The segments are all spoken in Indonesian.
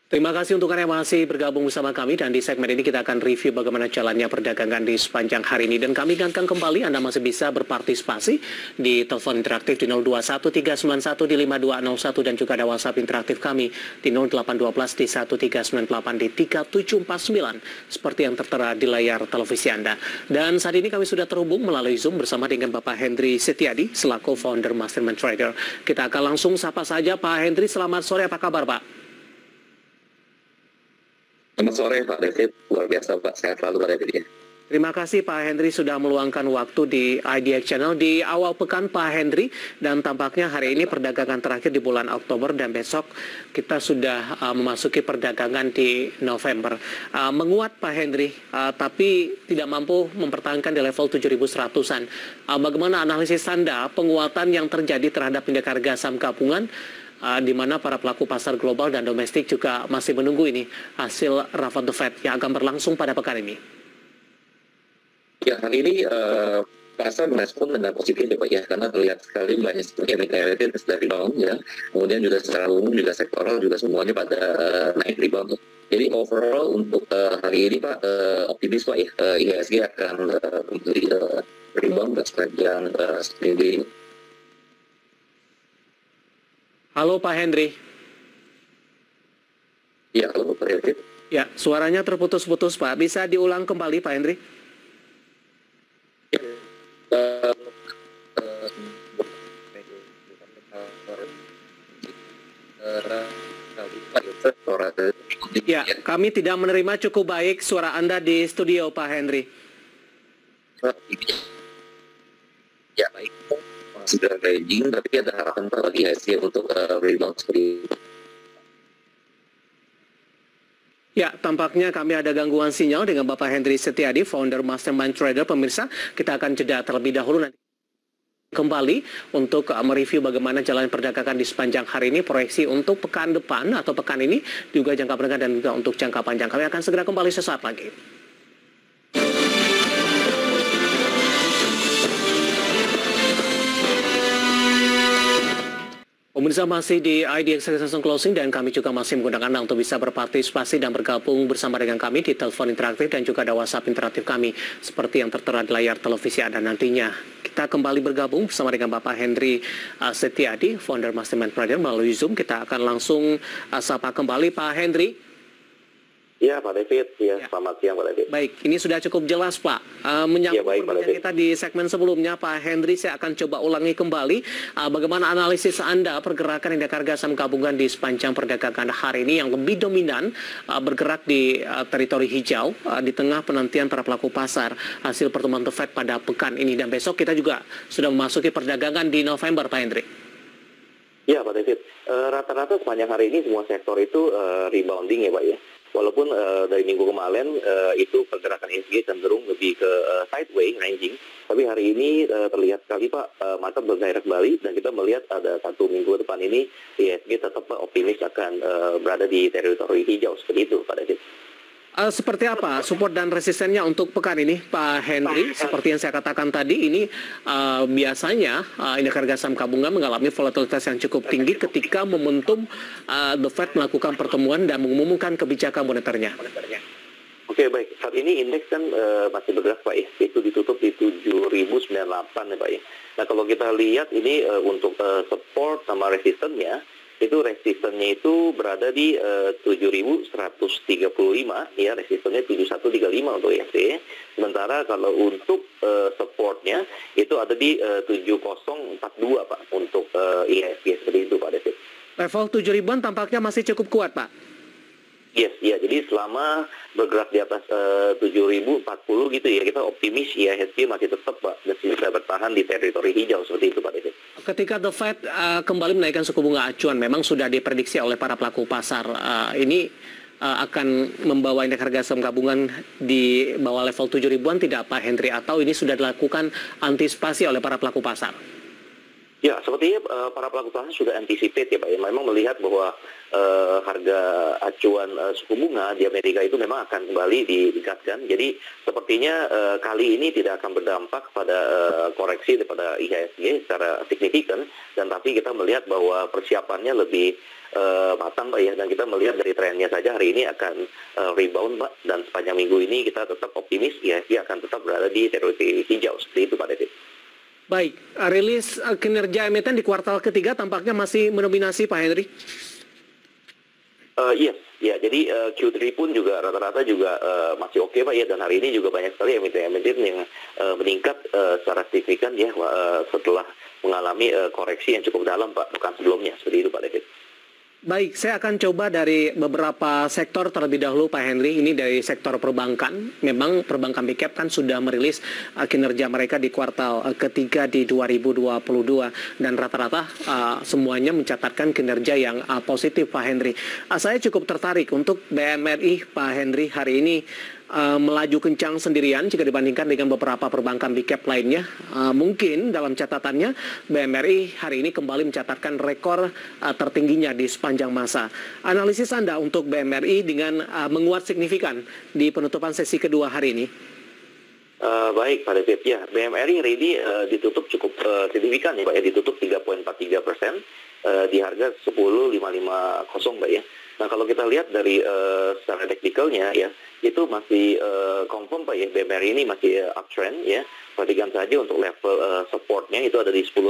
Terima kasih untuk Anda yang masih bergabung bersama kami dan di segmen ini kita akan review bagaimana jalannya perdagangan di sepanjang hari ini dan kami ingatkan kembali Anda masih bisa berpartisipasi di telepon interaktif di 021391 di 5201 dan juga ada WhatsApp interaktif kami di 0812 di 1398 di 3749 seperti yang tertera di layar televisi Anda. Dan saat ini kami sudah terhubung melalui Zoom bersama dengan Bapak Hendry Setiadi selaku founder Mastermind Trader. Kita akan langsung sapa saja Pak Hendry, selamat sore, apa kabar Pak? Selamat sore Pak David, luar biasa Pak, sehat selalu Pak David ya. Terima kasih Pak Hendry sudah meluangkan waktu di IDX Channel di awal pekan Pak Hendry, dan tampaknya hari ini perdagangan terakhir di bulan Oktober dan besok kita sudah memasuki perdagangan di November. Menguat Pak Hendry, tapi tidak mampu mempertahankan di level 7.100-an. Bagaimana analisis Anda penguatan yang terjadi terhadap indeks harga saham gabungan di mana para pelaku pasar global dan domestik juga masih menunggu ini hasil Rapat The Fed yang akan berlangsung pada pekan ini? Ya, hari ini pasar merespon dengan positif ya Pak ya, karena terlihat sekali banyak seperti emiten dari rebound ya, kemudian juga secara umum juga sektoral juga semuanya pada naik rebound. Jadi overall untuk hari ini Pak optimis Pak ya, IHSG akan kembali rebound sepanjang seminggu ini. Halo Pak Hendry. Ya, halo Pak David. Ya, suaranya terputus-putus Pak. Bisa diulang kembali Pak Hendry? Ya, kami tidak menerima cukup baik suara Anda di studio Pak Hendry. Ya, baik. Sudah ranging, tapi ada harapan bagi IHSG untuk rebound seperti itu. Ya, tampaknya kami ada gangguan sinyal dengan Bapak Hendry Setiadi, founder Mastermind Trader. Pemirsa, kita akan jeda terlebih dahulu nanti kembali untuk mereview bagaimana jalan perdagangan di sepanjang hari ini, proyeksi untuk pekan depan atau pekan ini, juga jangka pendek dan juga untuk jangka panjang. Kami akan segera kembali sesaat lagi. Pemirsa masih di IDX Session Closing dan kami juga masih menggunakan Anda untuk bisa berpartisipasi dan bergabung bersama dengan kami di telepon interaktif dan juga ada WhatsApp interaktif kami seperti yang tertera di layar televisi Anda nantinya. Kita kembali bergabung bersama dengan Bapak Hendry Setiadi, founder Mastermind Trader melalui Zoom. Kita akan langsung sapa kembali Pak Hendry. Ya Pak David, selamat siang Pak David. Baik, ini sudah cukup jelas Pak. Menyambung perbincangan kita di segmen sebelumnya Pak Hendry, saya akan coba ulangi kembali bagaimana analisis Anda pergerakan indeks harga saham gabungan di sepanjang perdagangan hari ini yang lebih dominan bergerak di teritori hijau di tengah penantian para pelaku pasar hasil pertemuan The Fed pada pekan ini, dan besok kita juga sudah memasuki perdagangan di November Pak Hendry. Ya Pak David, rata-rata sepanjang hari ini semua sektor itu rebounding ya Pak ya. Walaupun dari minggu kemarin itu pergerakan IHSG cenderung lebih ke sideways, ranging, tapi hari ini terlihat sekali Pak, market bergairah kembali dan kita melihat ada satu minggu depan ini IHSG tetap optimis akan berada di teritori hijau seperti itu Pak David. Seperti apa support dan resistennya untuk pekan ini Pak Hendry? Seperti yang saya katakan tadi, ini biasanya indeks harga saham gabungan mengalami volatilitas yang cukup tinggi ketika momentum The Fed melakukan pertemuan dan mengumumkan kebijakan moneternya. Oke, baik. Saat ini indeks kan masih bergerak Pak ya, itu ditutup di 7.098 ya Pak ya. Nah kalau kita lihat ini untuk support sama resistennya, itu resistennya itu berada di 7.135 ya, resistennya 7135 untuk IHSG. Sementara kalau untuk supportnya itu ada di 7042 Pak untuk IHSG seperti itu Pak David. Level 7.000-an tampaknya masih cukup kuat Pak. Yes, ya. Jadi selama bergerak di atas 7.040 gitu ya, kita optimis IHSG masih tetap Pak, masih bisa bertahan di teritori hijau seperti itu Pak David. Ketika The Fed kembali menaikkan suku bunga acuan, memang sudah diprediksi oleh para pelaku pasar ini akan membawa indeks harga saham gabungan di bawah level 7.000-an tidak Pak Hendry, atau ini sudah dilakukan antisipasi oleh para pelaku pasar? Ya, sepertinya para pelaku pasar sudah anticipate ya Pak ya, memang melihat bahwa harga acuan suku bunga di Amerika itu memang akan kembali ditingkatkan. Jadi sepertinya kali ini tidak akan berdampak pada koreksi daripada IHSG secara signifikan, dan tapi kita melihat bahwa persiapannya lebih matang Pak ya, dan kita melihat dari trennya saja hari ini akan rebound Pak, dan sepanjang minggu ini kita tetap optimis IHSG akan tetap berada di teritori hijau seperti itu Pak David. Baik, rilis kinerja emiten di kuartal ketiga tampaknya masih mendominasi Pak Henry. Yes, ya. Jadi Q3 pun juga rata-rata juga masih oke Pak ya, dan hari ini juga banyak sekali emiten-emiten yang meningkat secara signifikan ya setelah mengalami koreksi yang cukup dalam Pak, bukan sebelumnya seperti itu Pak David. Baik, saya akan coba dari beberapa sektor terlebih dahulu Pak Henry. Ini dari sektor perbankan. Memang perbankan Big Cap kan sudah merilis kinerja mereka di kuartal ketiga di 2022. Dan rata-rata semuanya mencatatkan kinerja yang positif Pak Henry. Saya cukup tertarik untuk BMRI Pak Henry hari ini melaju kencang sendirian jika dibandingkan dengan beberapa perbankan big cap lainnya. Mungkin dalam catatannya BMRI hari ini kembali mencatatkan rekor tertingginya di sepanjang masa. Analisis Anda untuk BMRI dengan menguat signifikan di penutupan sesi kedua hari ini? Baik Pak David, ya BMRI hari ini ditutup cukup signifikan ya Pak ya, ditutup 3,43% di harga 10.550 Pak ya. Nah kalau kita lihat dari secara teknikalnya ya, itu masih confirm Pak ya, BMRI ini masih uptrend ya. Perhatikan saja untuk level supportnya itu ada di 10.000,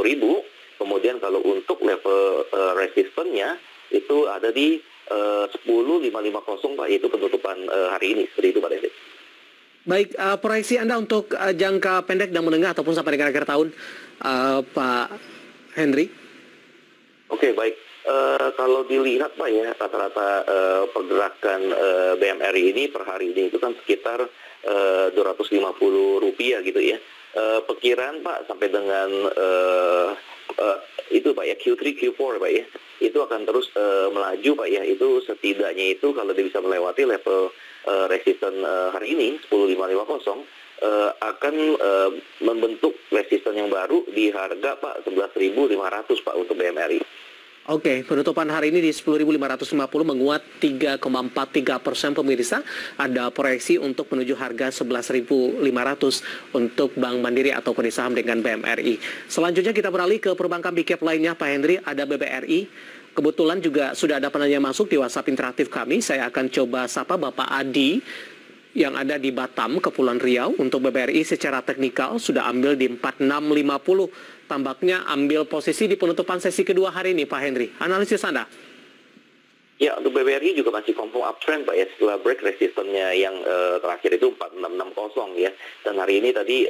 kemudian kalau untuk level resistannya itu ada di 10.550 Pak, yaitu penutupan hari ini, seperti itu Pak David. Baik, proyeksi Anda untuk jangka pendek dan menengah ataupun sampai dengan akhir tahun, Pak Henry? Oke, baik. Kalau dilihat Pak ya, rata-rata pergerakan BMRI ini per hari ini itu kan sekitar Rp250 gitu ya. Perkiraan Pak sampai dengan itu Pak ya, Q3, Q4 Pak ya, itu akan terus melaju Pak ya. Itu setidaknya itu kalau dia bisa melewati level resisten hari ini 10.550 akan membentuk resisten yang baru di harga Pak 11.500 Pak untuk BMRI. Oke, penutupan hari ini di 10.550 menguat 3,43% pemirsa. Ada proyeksi untuk menuju harga 11.500 untuk Bank Mandiri ataupun di saham dengan BMRI. Selanjutnya kita beralih ke perbankan big cap lainnya Pak Henry, ada BBRI. Kebetulan juga sudah ada penanya masuk di WhatsApp interaktif kami. Saya akan coba sapa Bapak Adi yang ada di Batam, Kepulauan Riau. Untuk BBRI secara teknikal sudah ambil di 4650. Tampaknya ambil posisi di penutupan sesi kedua hari ini, Pak Henry. Analisis Anda? Ya, untuk BBRI juga masih confirm uptrend Pak ya, setelah break resistennya yang terakhir itu 4660 ya. Dan hari ini tadi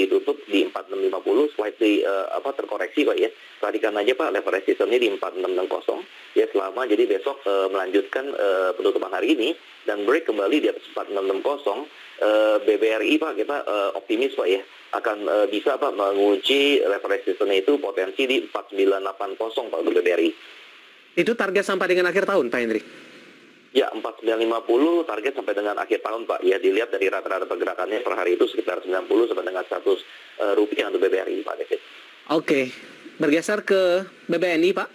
ditutup di 4650, slightly terkoreksi Pak ya. Perhatikan aja Pak, level resistennya di 4660 ya, selama jadi besok melanjutkan penutupan hari ini dan break kembali di atas 4660. BBRI Pak, kita optimis Pak ya, akan bisa Pak menguji level resistennya itu potensi di 4980 Pak untuk BBRI. Itu target sampai dengan akhir tahun Pak Henry? Ya, 4950 target sampai dengan akhir tahun Pak. Ya, dilihat dari rata-rata pergerakannya per hari itu sekitar 90 sampai dengan 100 rupiah untuk BBRI Pak David. Oke, bergeser ke BBNI Pak.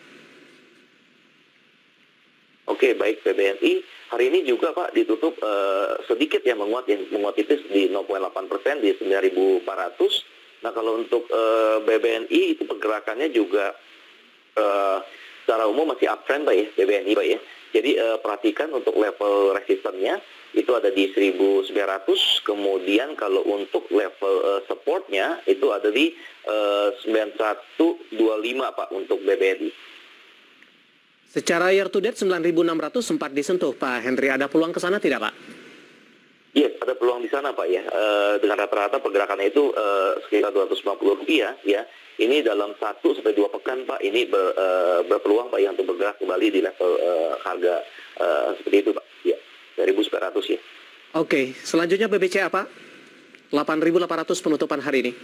Oke, baik. BBNI hari ini juga Pak ditutup sedikit ya, menguat tipis di 0,8% di 9.400. Nah kalau untuk BBNI itu pergerakannya juga secara umum masih uptrend Pak ya, BBNI Pak ya. Jadi perhatikan untuk level resistennya itu ada di 1.900, kemudian kalau untuk level supportnya itu ada di 9125 Pak untuk BBNI. Secara year to date 9.600 sempat disentuh Pak Henry. Ada peluang ke sana tidak Pak? Yes, ada peluang di sana Pak ya. Dengan rata-rata pergerakannya itu sekitar Rp250 ya. Ini dalam 1-2 pekan Pak, ini berpeluang Pak ya untuk bergerak kembali di level harga seperti itu Pak. Ya, 1.900 ya. Oke, selanjutnya BBCA Pak. 8.800 penutupan hari ini.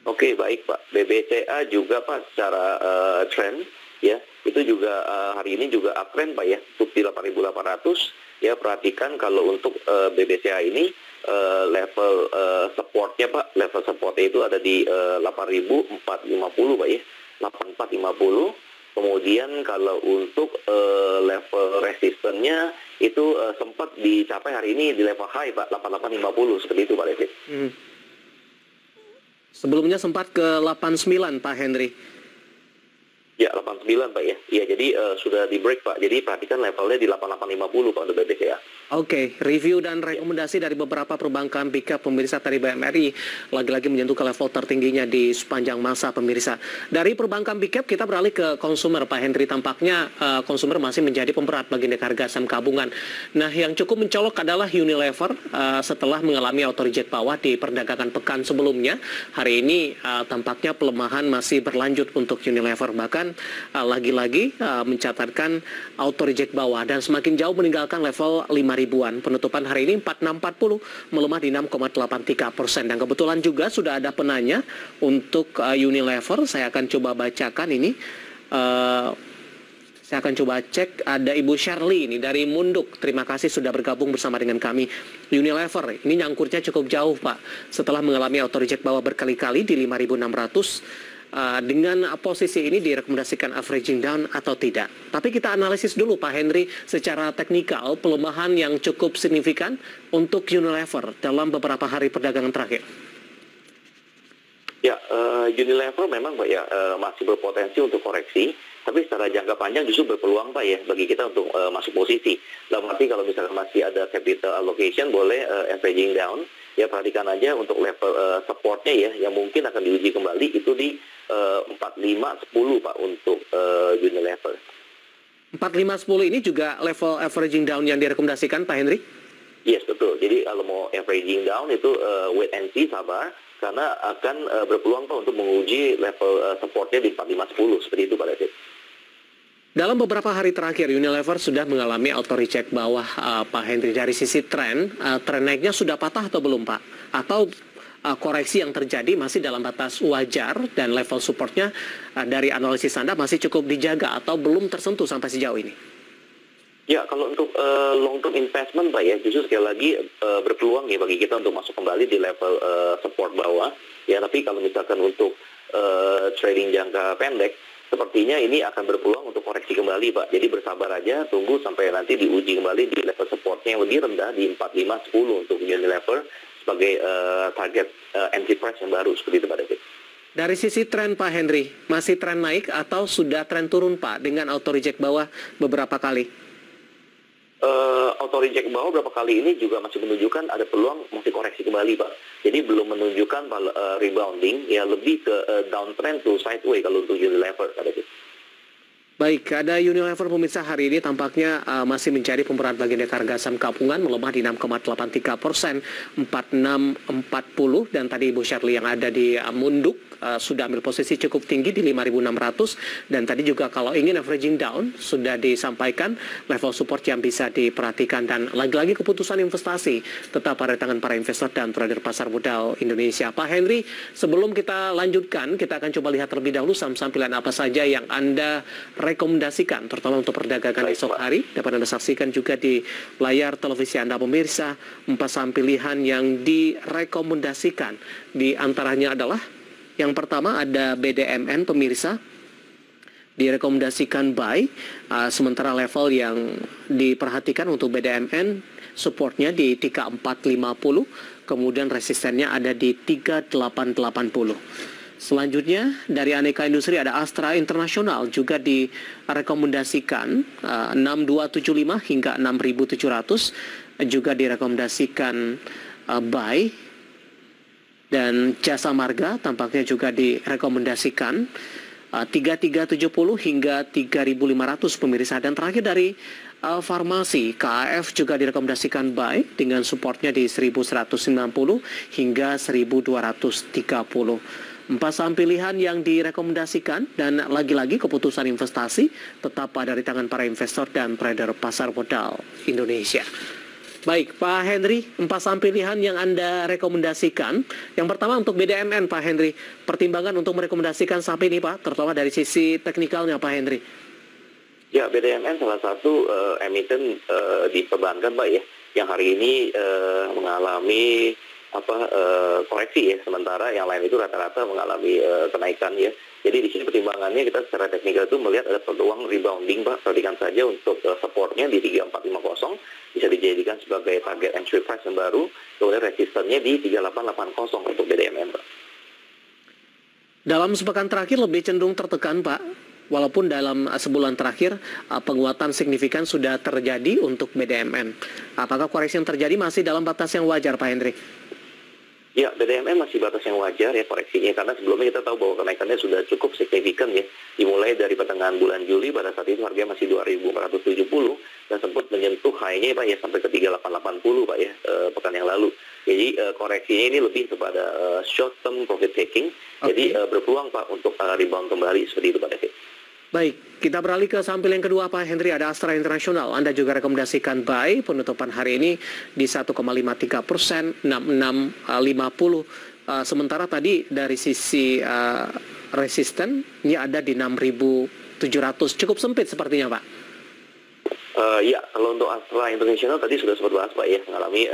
Oke, baik Pak. BBCA juga Pak secara trend ya, itu juga hari ini juga uptrend Pak ya, untuk di 8.800 ya. Perhatikan kalau untuk BBCA ini level supportnya Pak, level supportnya itu ada di 8.450 Pak ya, 8.450. Kemudian kalau untuk level resistennya itu sempat dicapai hari ini di level high Pak, 8.850 seperti itu Pak David. Sebelumnya sempat ke 89 Pak Henry. Ya, 89 Pak ya. Iya, jadi sudah di break Pak. Jadi perhatikan levelnya di 8850 Pak untuk BBCA. Oke, review dan rekomendasi dari beberapa perbankan big cap pemirsa tadi BMRI lagi-lagi menyentuh ke level tertingginya di sepanjang masa pemirsa. Dari perbankan big cap kita beralih ke konsumer Pak Hendri. Tampaknya konsumer masih menjadi pemberat bagi indeks harga saham gabungan. Nah, yang cukup mencolok adalah Unilever setelah mengalami auto reject bawah di perdagangan pekan sebelumnya. Hari ini tampaknya pelemahan masih berlanjut untuk Unilever, bahkan lagi-lagi mencatatkan auto reject bawah dan semakin jauh meninggalkan level 5.000-an. Penutupan hari ini 4640 melemah di 6,83%. Dan kebetulan juga sudah ada penanya untuk Unilever. Saya akan coba bacakan ini. Saya akan coba cek, ada Ibu Shirley ini dari Munduk. Terima kasih sudah bergabung bersama dengan kami. Unilever, ini nyangkurnya cukup jauh Pak. Setelah mengalami auto reject bawah berkali-kali di 5.600. Dengan posisi ini direkomendasikan averaging down atau tidak. Tapi kita analisis dulu Pak Henry secara teknikal pelemahan yang cukup signifikan untuk Unilever dalam beberapa hari perdagangan terakhir. Ya, Unilever memang Pak ya masih berpotensi untuk koreksi, tapi secara jangka panjang justru berpeluang Pak ya bagi kita untuk masuk posisi. Dalam arti kalau misalkan masih ada capital allocation boleh averaging down. Ya perhatikan aja untuk level supportnya ya yang mungkin akan diuji kembali itu di 4510 Pak untuk Unilever. 4510 ini juga level averaging down yang direkomendasikan Pak Henry? Yes, betul. Jadi kalau mau averaging down itu wait and see, sabar, karena akan berpeluang Pak untuk menguji level supportnya di 4510 seperti itu Pak David. Dalam beberapa hari terakhir, Unilever sudah mengalami auto reject bawah Pak Henry. Dari sisi tren naiknya sudah patah atau belum Pak? Atau koreksi yang terjadi masih dalam batas wajar dan level supportnya dari analisis Anda masih cukup dijaga atau belum tersentuh sampai sejauh ini? Ya, kalau untuk long term investment Pak ya, justru sekali lagi berpeluang ya bagi kita untuk masuk kembali di level support bawah. Ya, tapi kalau misalkan untuk trading jangka pendek, sepertinya ini akan berpeluang untuk koreksi kembali Pak. Jadi bersabar aja, tunggu sampai nanti diuji kembali di level supportnya yang lebih rendah di 4510 untuk Unilever sebagai target entry price yang baru seperti itu Pak David. Dari sisi tren Pak Henry, masih tren naik atau sudah tren turun Pak dengan auto reject bawah beberapa kali? Auto reject bawah beberapa kali ini juga masih menunjukkan ada peluang masih koreksi kembali Pak. Jadi belum menunjukkan rebounding, ya lebih ke downtrend to sideway kalau untuk Unilever Pak David. Baik, ada Unilever pemirsa hari ini tampaknya masih menjadi pemberat bagi indeks harga saham gabungan melemah di 6,83%, 4640, dan tadi Ibu Shirley yang ada di Munduk sudah ambil posisi cukup tinggi di 5.600, dan tadi juga kalau ingin averaging down sudah disampaikan level support yang bisa diperhatikan, dan lagi-lagi keputusan investasi tetap pada tangan para investor dan trader pasar modal Indonesia. Pak Henry, sebelum kita lanjutkan, kita akan coba lihat terlebih dahulu saham-saham pilihan apa saja yang Anda rekomendasikan, terutama untuk perdagangan esok hari. Dapat Anda saksikan juga di layar televisi Anda pemirsa, 4 saham pilihan yang direkomendasikan. Di antaranya adalah yang pertama ada BDMN pemirsa, direkomendasikan buy, sementara level yang diperhatikan untuk BDMN supportnya di 3450, kemudian resistennya ada di 3880. Selanjutnya dari aneka industri ada Astra Internasional juga direkomendasikan 6275 hingga 6700, juga direkomendasikan buy, dan Jasa Marga tampaknya juga direkomendasikan 3370 hingga 3500 pemirsa. Dan terakhir dari farmasi, KAF juga direkomendasikan buy dengan supportnya di 1190 hingga 1230. 4 saham pilihan yang direkomendasikan, dan lagi-lagi keputusan investasi tetap ada di tangan para investor dan trader pasar modal Indonesia. Baik, Pak Henry, 4 saham pilihan yang Anda rekomendasikan. Yang pertama untuk BDMN, Pak Henry. Pertimbangan untuk merekomendasikan saham ini, Pak, terutama dari sisi teknikalnya, Pak Henry. Ya, BDMN salah satu emiten di perbankan, Pak, ya, yang hari ini mengalami koreksi ya, sementara yang lain itu rata-rata mengalami kenaikan ya. Jadi di sini pertimbangannya kita secara teknikal itu melihat ada peluang rebounding Pak. Perhatikan saja untuk supportnya di 3450 bisa dijadikan sebagai target entry price yang baru, kemudian resistennya di 3880 untuk BDMN Pak. Dalam sepekan terakhir lebih cenderung tertekan Pak Walaupun dalam sebulan terakhir penguatan signifikan sudah terjadi untuk BDMN. Apakah koreksi yang terjadi masih dalam batas yang wajar, Pak Hendri? Ya, BDMN masih batas yang wajar ya koreksinya, karena sebelumnya kita tahu bahwa kenaikannya sudah cukup signifikan ya. Dimulai dari pertengahan bulan Juli, pada saat itu harganya masih 2.470 dan sempat menyentuh high-nya Pak ya sampai ke 3.880 Pak ya pekan yang lalu. Jadi koreksinya ini lebih kepada short term profit taking. Jadi berpeluang Pak untuk rebound kembali seperti itu Pak David. Baik, kita beralih ke sampel yang kedua Pak Hendri, ada Astra International. Anda juga rekomendasikan buy, penutupan hari ini di 1,53%, 6650. Sementara tadi dari sisi resisten, ini ada di 6.700. Cukup sempit sepertinya Pak. Ya, kalau untuk Astra International tadi sudah sempat bahas Pak ya, mengalami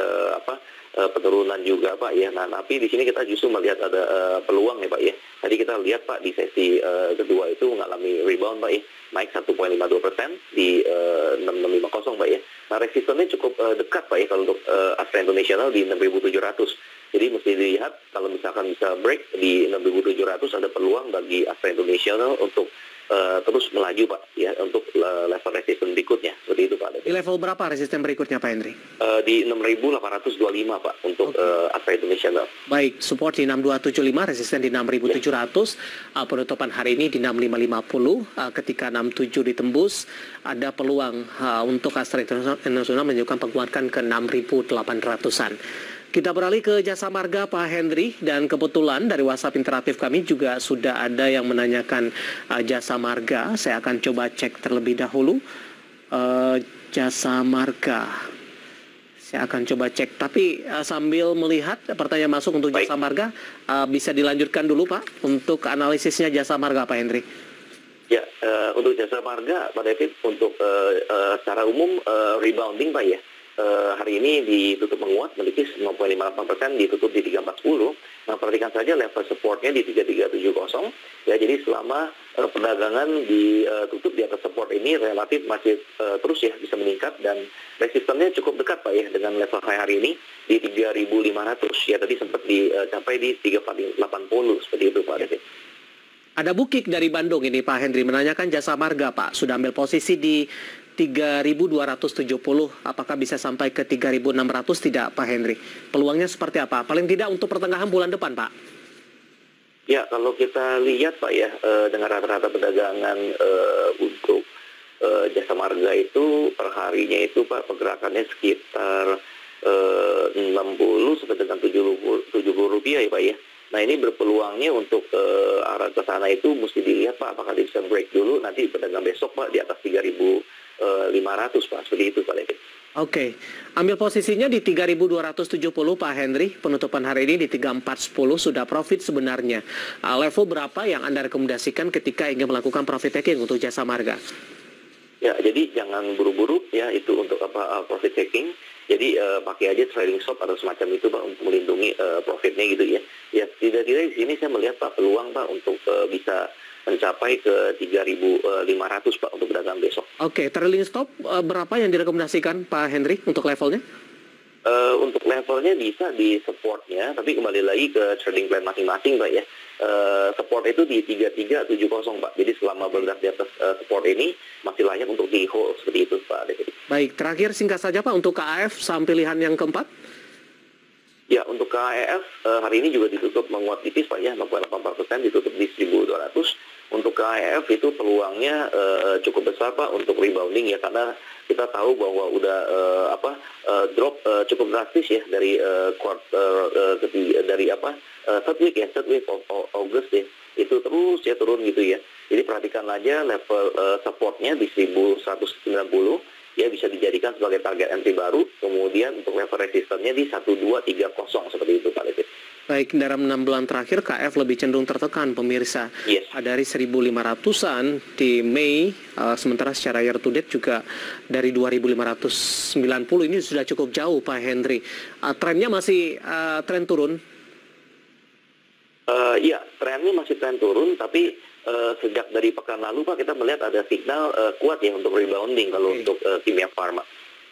penurunan juga Pak ya. Nah, tapi di sini kita justru melihat ada peluang ya Pak ya. Tadi kita lihat Pak di sesi kedua itu mengalami rebound Pak ya, naik 1,52% di 6650 Pak ya. Nah, resistennya cukup dekat Pak ya kalau untuk Astra International di 6.700. Jadi mesti dilihat kalau misalkan bisa break di 6.700 ada peluang bagi Astra International untuk terus melaju Pak ya untuk level resisten berikutnya seperti itu Pak. Di level berapa resisten berikutnya Pak Hendri? Di 6.825 Pak untuk Astra International. Baik, support di 6275, resisten di 6.700, penutupan hari ini di 6550. Ketika 67 ditembus, ada peluang untuk Astra International menunjukkan penguatan ke 6.800-an. Kita beralih ke Jasa Marga Pak Hendri, dan kebetulan dari WhatsApp interaktif kami juga sudah ada yang menanyakan Jasa Marga. Saya akan coba cek terlebih dahulu Jasa Marga. Saya akan coba cek, tapi sambil melihat pertanyaan masuk untuk Jasa Marga, bisa dilanjutkan dulu Pak untuk analisisnya Jasa Marga Pak Hendri. Ya, untuk Jasa Marga Pak David, untuk secara umum rebounding Pak ya. Hari ini ditutup menguat, menipis 0,58%, ditutup di 3.40. Nah, perhatikan saja level supportnya di 3.370. Ya, jadi selama perdagangan ditutup di atas support ini relatif masih terus ya bisa meningkat, dan resistennya cukup dekat Pak ya dengan level high hari ini di 3.500. Ya, tadi sempat dicapai di 3.480 seperti itu Pak David. Ada Bukik dari Bandung ini Pak Hendri menanyakan Jasa Marga Pak, sudah ambil posisi di 3.270, apakah bisa sampai ke 3.600 tidak Pak Hendri? Peluangnya seperti apa? Paling tidak untuk pertengahan bulan depan Pak. Ya, kalau kita lihat Pak ya, dengan rata-rata perdagangan untuk Jasa Marga itu per harinya itu Pak pergerakannya sekitar 60 sampai dengan 70 rupiah ya Pak ya. Nah, ini berpeluangnya untuk arah ke sana itu mesti dilihat Pak apakah dia bisa break dulu nanti perdagangan besok Pak di atas 3.500 Pak, seperti itu Pak David. Oke, ambil posisinya di 3.270 Pak Hendri, penutupan hari ini di 3.410, sudah profit sebenarnya. Level berapa yang Anda rekomendasikan ketika ingin melakukan profit taking untuk Jasa Marga? Ya, jadi jangan buru-buru ya itu untuk profit taking. Jadi pakai aja trading stop atau semacam itu Pak untuk melindungi profitnya gitu ya. Ya, tidak-tidak di sini saya melihat Pak peluang Pak untuk bisa mencapai ke 3.500 Pak untuk pedagang besok. Oke, trailing stop berapa yang direkomendasikan Pak Hendri untuk levelnya? Untuk levelnya bisa di supportnya, tapi kembali lagi ke trading plan masing-masing Pak ya. Support itu di 3370 Pak. Jadi selama bergerak di atas support ini masih layak untuk di hold seperti itu Pak. Baik, terakhir singkat saja Pak untuk KAF saham pilihan yang keempat. Ya, untuk KAF hari ini juga ditutup menguat tipis Pak ya, 0,84%, ditutup di 1.200. Untuk KAF itu peluangnya cukup besar Pak untuk rebounding ya, karena kita tahu bahwa udah drop cukup drastis ya dari third week of August ya, itu terus ya turun gitu ya. Jadi perhatikan aja level supportnya di 1.190 ya, bisa dijadikan sebagai target entry baru. Kemudian untuk level resistennya di 1.230 seperti itu Pak David. Baik, dalam 6 bulan terakhir KF lebih cenderung tertekan pemirsa. Yes. Dari 1.500-an di Mei, sementara secara year to date juga dari 2.590, ini sudah cukup jauh Pak Hendri. Trennya masih tren turun? Ya, trennya masih tren turun, tapi sejak dari pekan lalu Pak kita melihat ada signal kuat ya untuk rebounding kalau untuk Kimia Farma.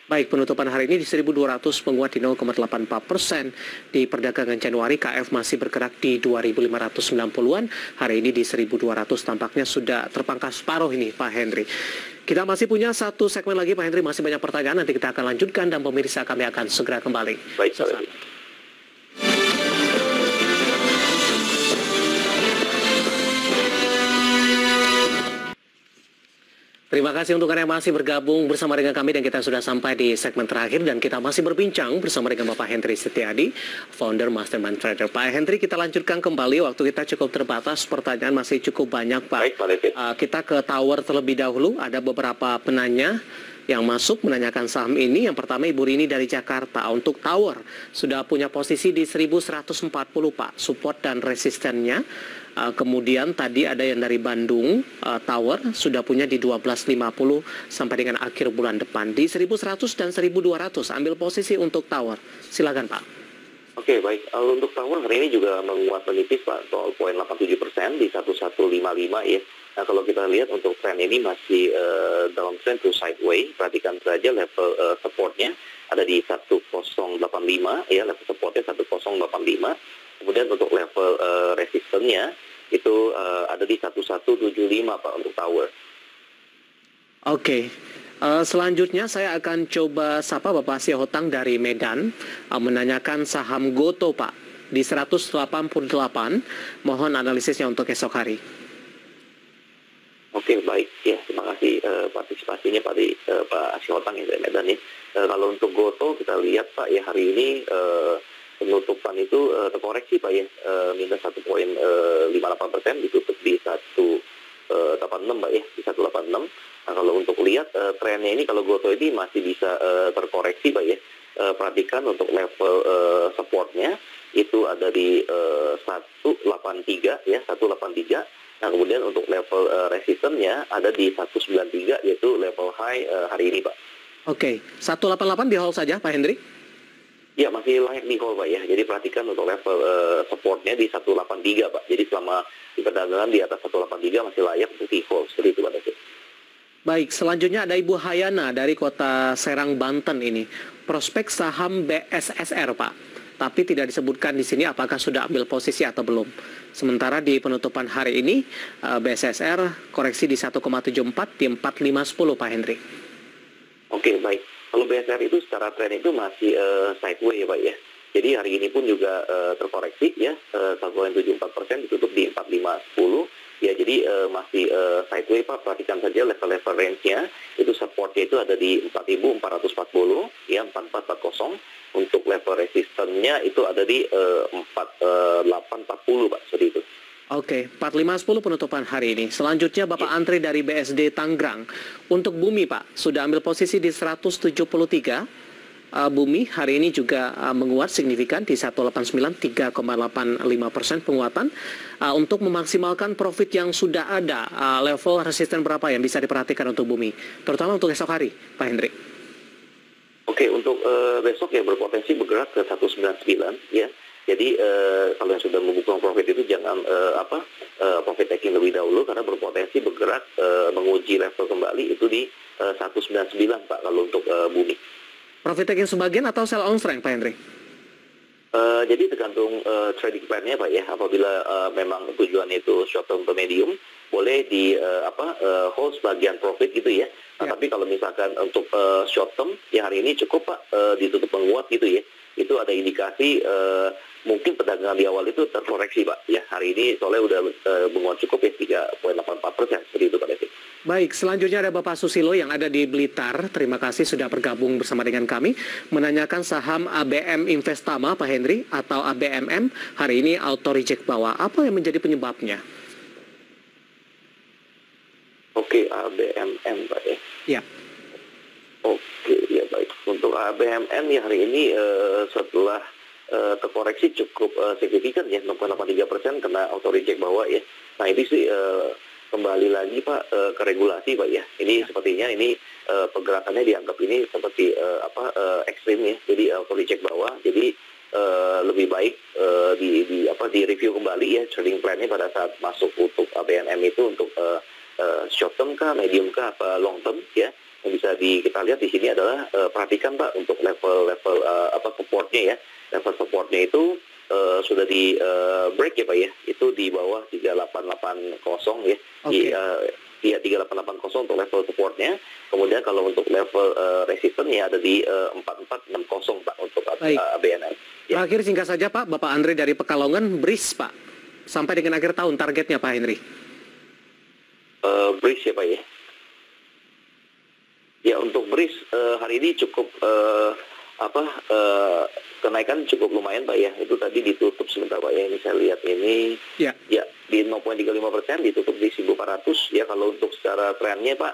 Baik, penutupan hari ini di 1.200 menguat di 0,84%. Di perdagangan Januari, KF masih bergerak di 2.590-an. Hari ini di 1.200 tampaknya sudah terpangkas separuh ini, Pak Henry. Kita masih punya satu segmen lagi, Pak Henry. Masih banyak pertanyaan, nanti kita akan lanjutkan dan pemirsa kami akan segera kembali. Baik, Terima kasih untuk Anda yang masih bergabung bersama dengan kami dan kita sudah sampai di segmen terakhir dan kita masih berbincang bersama dengan Bapak Henry Setiadi, founder Mastermind Trader. Pak Henry, kita lanjutkan kembali, waktu kita cukup terbatas, pertanyaan masih cukup banyak, Pak. Baik, Pak David. Kita ke Tower terlebih dahulu, ada beberapa penanya yang masuk menanyakan saham ini. Yang pertama Ibu Rini dari Jakarta. Untuk Tower sudah punya posisi di 1140, Pak, support dan resistennya. Kemudian tadi ada yang dari Bandung, Tower sudah punya di 1250 sampai dengan akhir bulan depan. Di 1100 dan 1200 ambil posisi untuk Tower. Silakan, Pak. Oke, baik. Untuk Tower hari ini juga menguat menipis, Pak, 0,87% di 1155 ya. Nah, kalau kita lihat untuk tren ini masih dalam trend to sideways. Perhatikan saja level supportnya ada di 1085 ya, level supportnya 1085. Kemudian untuk level resistennya itu ada di 1175, Pak, untuk Tower. Oke. Selanjutnya saya akan coba sapa Bapak Siahotang dari Medan menanyakan saham Goto, Pak, di 188. Mohon analisisnya untuk esok hari. Oke, baik. Ya, terima kasih partisipasinya Pak Siahotang dari Medan ya. Kalau untuk Goto kita lihat, Pak, ya hari ini penutupan itu terkoreksi, Pak, ya, minus 1,58%, ditutup di 186, Pak, ya, di 186. Nah, kalau untuk lihat trennya ini, kalau Goto ini masih bisa terkoreksi, Pak, ya. Perhatikan untuk level supportnya itu ada di 183 ya, 183. Nah, kemudian untuk level resistennya ada di 193, yaitu level high hari ini, Pak. Oke, 188 di hold saja, Pak Hendri? Ya, masih layak di hold, Pak, ya. Jadi perhatikan untuk level supportnya di 183, Pak. Jadi selama di perdagangan di atas 183 masih layak untuk di hold. Seperti itu, Pak David. Baik, selanjutnya ada Ibu Hayana dari kota Serang, Banten ini. Prospek saham BSSR, Pak. Tapi tidak disebutkan di sini apakah sudah ambil posisi atau belum. Sementara di penutupan hari ini, BSSR koreksi di 1,74 di 4510, Pak Hendri. Oke, baik. Kalau BSR itu secara tren itu masih sideways, ya, Pak, ya. Jadi hari ini pun juga terkoreksi ya, 1,74%, ditutup di 4510. Ya, jadi masih sideways, Pak. Perhatikan saja level-level range-nya. Itu supportnya itu ada di 4.440, ya, 4440. Untuk level resistennya itu ada di 4840, Pak. Seperti itu. Oke, 4510 penutupan hari ini. Selanjutnya Bapak Antri dari BSD Tangerang. Untuk Bumi, Pak, sudah ambil posisi di 173. Bumi hari ini juga menguat signifikan di 189, 3,85% penguatan. Untuk memaksimalkan profit yang sudah ada, level resisten berapa yang bisa diperhatikan untuk Bumi? Terutama untuk esok hari, Pak Hendri. Oke, untuk besok ya berpotensi bergerak ke 199 ya. Jadi kalau yang sudah membuka profit itu jangan profit taking lebih dahulu karena berpotensi bergerak menguji level kembali itu di 199, Pak, kalau untuk Bumi. Profit taking sebagian atau sell on strength, Pak Hendri? Jadi tergantung trading plan-nya, Pak, ya. Apabila memang tujuannya itu short term atau medium, boleh di hold sebagian profit gitu ya. Nah, tapi kalau misalkan untuk short term, ya hari ini cukup, Pak, ditutup menguat gitu ya. Itu ada indikasi mungkin perdagangan di awal itu terkoreksi, Pak. Ya, hari ini soalnya udah menguat cukup ya, 3,84%. Seperti itu, Pak David. Baik, selanjutnya ada Bapak Susilo yang ada di Blitar. Terima kasih sudah bergabung bersama dengan kami. Menanyakan saham ABM Investama, Pak Hendri, atau ABMM. Hari ini auto reject bawah. Apa yang menjadi penyebabnya? Oke, ABMM, Pak, ya. Ya. Oke, ya baik. Untuk ABMM ya hari ini setelah terkoreksi cukup signifikan ya, 0,83% kena auto reject bawah ya. Nah, ini sih kembali lagi, Pak, ke regulasi, Pak, ya. Ini sepertinya ini pergerakannya dianggap ini seperti ekstrim ya. Jadi auto reject bawah. Jadi lebih baik di review kembali ya trading plan-nya pada saat masuk untuk ABMM itu untuk short term kah, medium kah, apa long term ya. yang bisa kita lihat di sini adalah perhatikan Pak untuk level supportnya ya. Level supportnya itu sudah di break ya Pak ya. Itu di bawah 3880 ya. Oke. Di 3880 untuk level supportnya. Kemudian kalau untuk level resistennya ada di 4460 Pak untuk ABNM. Ya. Terakhir singkat saja Pak, Bapak Andre dari Pekalongan, BRIS Pak. Sampai dengan akhir tahun targetnya Pak Henry. BRIS ya Pak ya. Ya untuk BRIS hari ini cukup kenaikan cukup lumayan Pak ya. Itu tadi ditutup sebentar Pak ya. Ini saya lihat ini ya di 0,35% ditutup di 1.400 ya. Kalau untuk secara trennya Pak,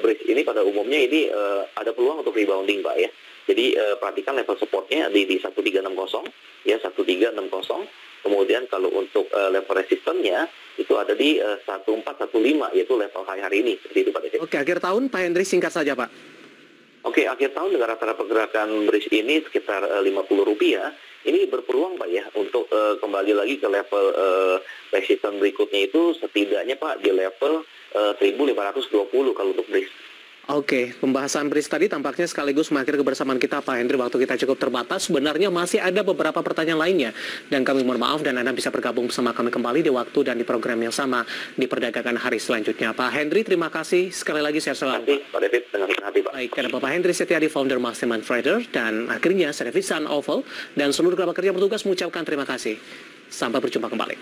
BRIS ini pada umumnya ini ada peluang untuk rebounding Pak ya. Jadi perhatikan level supportnya di 1360 ya, 1360. Kemudian kalau untuk level resistennya itu ada di 1415 yaitu level high hari ini. Seperti itu Pak David. Oke, akhir tahun Pak Henry singkat saja Pak. Oke, akhir tahun dengan rata-rata pergerakan BRIS ini sekitar Rp50. Ini berpeluang Pak ya untuk kembali lagi ke level resisten berikutnya itu setidaknya Pak di level 1.520 kalau untuk BRIS. Oke, pembahasan BRIS tadi tampaknya sekaligus mengakhiri kebersamaan kita Pak Henry. Waktu kita cukup terbatas, sebenarnya masih ada beberapa pertanyaan lainnya. Dan kami mohon maaf dan Anda bisa bergabung bersama kami kembali di waktu dan di program yang sama di perdagangan hari selanjutnya. Pak Henry, terima kasih sekali lagi, sehat selalu. Terima kasih Pak David, dengan hati Pak. Baik, ada Bapak Henry Setiadi, founder Mastermind Trader, dan akhirnya saya David San Oval dan seluruh kerabat kerja bertugas mengucapkan terima kasih. Sampai berjumpa kembali.